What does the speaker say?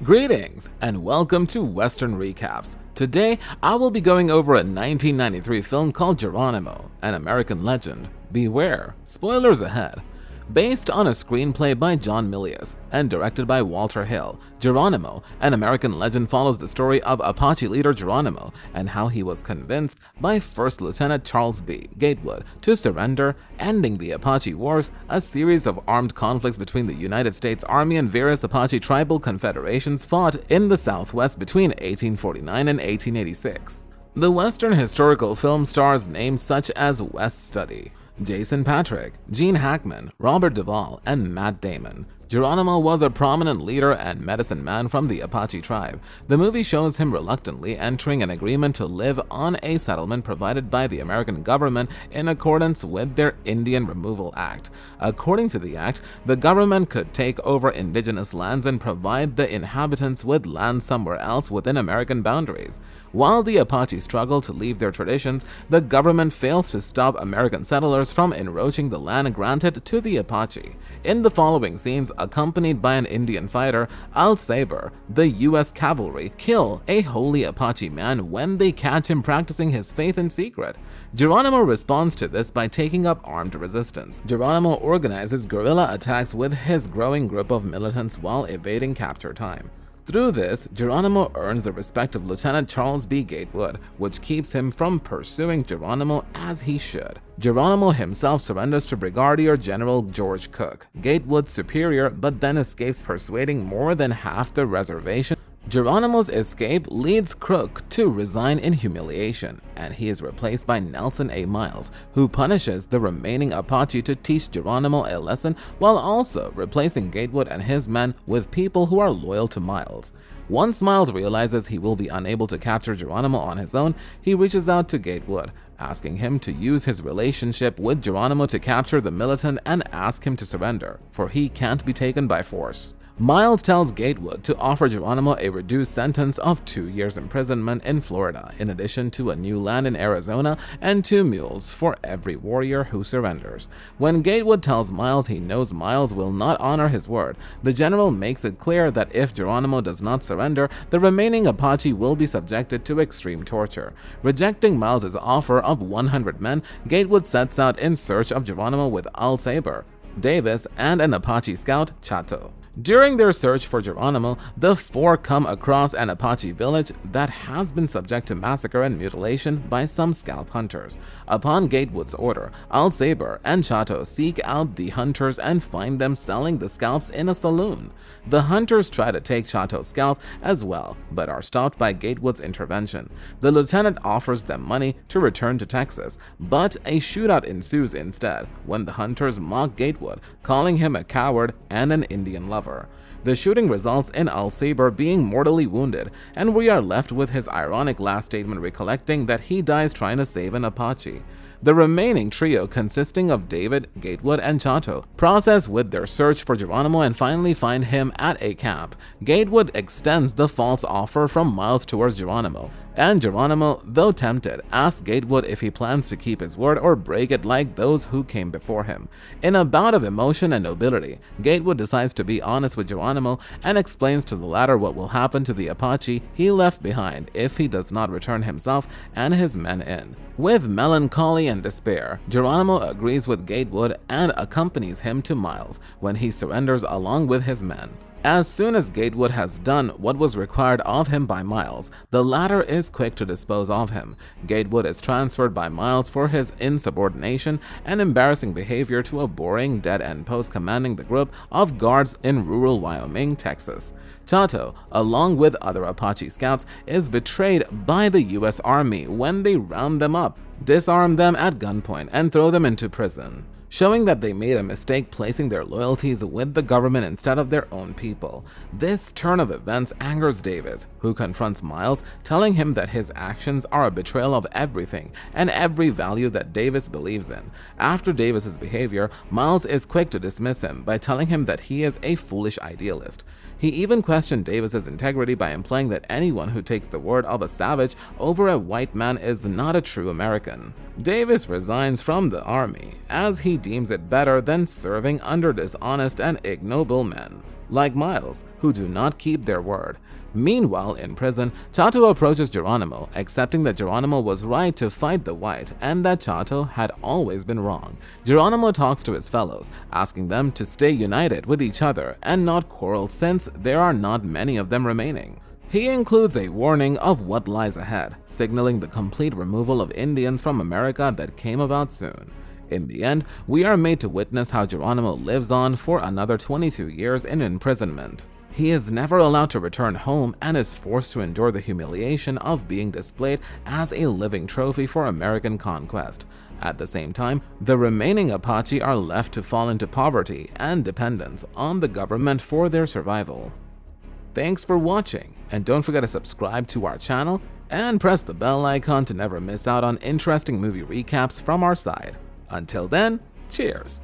Greetings and welcome to Western Recaps. Today, I will be going over a 1993 film called Geronimo, an American legend. Beware, spoilers ahead. Based on a screenplay by John Milius and directed by Walter Hill, Geronimo, an American legend, follows the story of Apache leader Geronimo and how he was convinced by First Lieutenant Charles B. Gatewood to surrender, ending the Apache Wars, a series of armed conflicts between the United States Army and various Apache tribal confederations fought in the Southwest between 1849 and 1886. The Western historical film stars names such as Wes Studi, Jason Patric, Gene Hackman, Robert Duvall, and Matt Damon. Geronimo was a prominent leader and medicine man from the Apache tribe. The movie shows him reluctantly entering an agreement to live on a settlement provided by the American government in accordance with their Indian Removal Act. According to the act, the government could take over indigenous lands and provide the inhabitants with land somewhere else within American boundaries. While the Apache struggle to leave their traditions, the government fails to stop American settlers from encroaching the land granted to the Apache. In the following scenes, accompanied by an Indian fighter, Al Saber, the U.S. cavalry kill a holy Apache man when they catch him practicing his faith in secret. Geronimo responds to this by taking up armed resistance. Geronimo organizes guerrilla attacks with his growing group of militants while evading capture time. Through this, Geronimo earns the respect of Lieutenant Charles B. Gatewood, which keeps him from pursuing Geronimo as he should. Geronimo himself surrenders to Brigadier General George Cook, Gatewood's superior, but then escapes, persuading more than half the reservation. Geronimo's escape leads Crook to resign in humiliation, and he is replaced by Nelson A. Miles, who punishes the remaining Apache to teach Geronimo a lesson while also replacing Gatewood and his men with people who are loyal to Miles. Once Miles realizes he will be unable to capture Geronimo on his own, he reaches out to Gatewood, asking him to use his relationship with Geronimo to capture the militant and ask him to surrender, for he can't be taken by force. Miles tells Gatewood to offer Geronimo a reduced sentence of 2 years imprisonment in Florida, in addition to a new land in Arizona and 2 mules for every warrior who surrenders. When Gatewood tells Miles he knows Miles will not honor his word, the general makes it clear that if Geronimo does not surrender, the remaining Apache will be subjected to extreme torture. Rejecting Miles' offer of 100 men, Gatewood sets out in search of Geronimo with Al Saber, Davis, and an Apache scout, Chato. During their search for Geronimo, the four come across an Apache village that has been subject to massacre and mutilation by some scalp hunters. Upon Gatewood's order, Al Saber and Chato seek out the hunters and find them selling the scalps in a saloon. The hunters try to take Chato's scalp as well, but are stopped by Gatewood's intervention. The lieutenant offers them money to return to Texas, but a shootout ensues instead when the hunters mock Gatewood, calling him a coward and an Indian lover. The shooting results in Al Saber being mortally wounded, and we are left with his ironic last statement recollecting that he dies trying to save an Apache. The remaining trio, consisting of David, Gatewood, and Chato, process with their search for Geronimo and finally find him at a camp. Gatewood extends the false offer from Miles towards Geronimo, and Geronimo, though tempted, asks Gatewood if he plans to keep his word or break it like those who came before him. In a bout of emotion and nobility, Gatewood decides to be honest with Geronimo and explains to the latter what will happen to the Apache he left behind if he does not return himself and his men in. With melancholy and despair, Geronimo agrees with Gatewood and accompanies him to Miles when he surrenders along with his men. As soon as Gatewood has done what was required of him by Miles, the latter is quick to dispose of him. Gatewood is transferred by Miles for his insubordination and embarrassing behavior to a boring dead-end post commanding the group of guards in rural Wyoming, Texas. Chato, along with other Apache scouts, is betrayed by the U.S. Army when they round them up, disarm them at gunpoint, and throw them into prison, showing that they made a mistake placing their loyalties with the government instead of their own people. This turn of events angers Davis, who confronts Miles, telling him that his actions are a betrayal of everything and every value that Davis believes in. After Davis's behavior, Miles is quick to dismiss him by telling him that he is a foolish idealist. He even questioned Davis's integrity by implying that anyone who takes the word of a savage over a white man is not a true American. Davis resigns from the army, as he deems it better than serving under dishonest and ignoble men. like Miles, who do not keep their word. Meanwhile, in prison, Chato approaches Geronimo, accepting that Geronimo was right to fight the White and that Chato had always been wrong. Geronimo talks to his fellows, asking them to stay united with each other and not quarrel since there are not many of them remaining. He includes a warning of what lies ahead, signaling the complete removal of Indians from America that came about soon. In the end, we are made to witness how Geronimo lives on for another 22 years in imprisonment. He is never allowed to return home and is forced to endure the humiliation of being displayed as a living trophy for American conquest. At the same time, the remaining Apache are left to fall into poverty and dependence on the government for their survival. Thanks for watching, and don't forget to subscribe to our channel and press the bell icon to never miss out on interesting movie recaps from our side. Until then, cheers!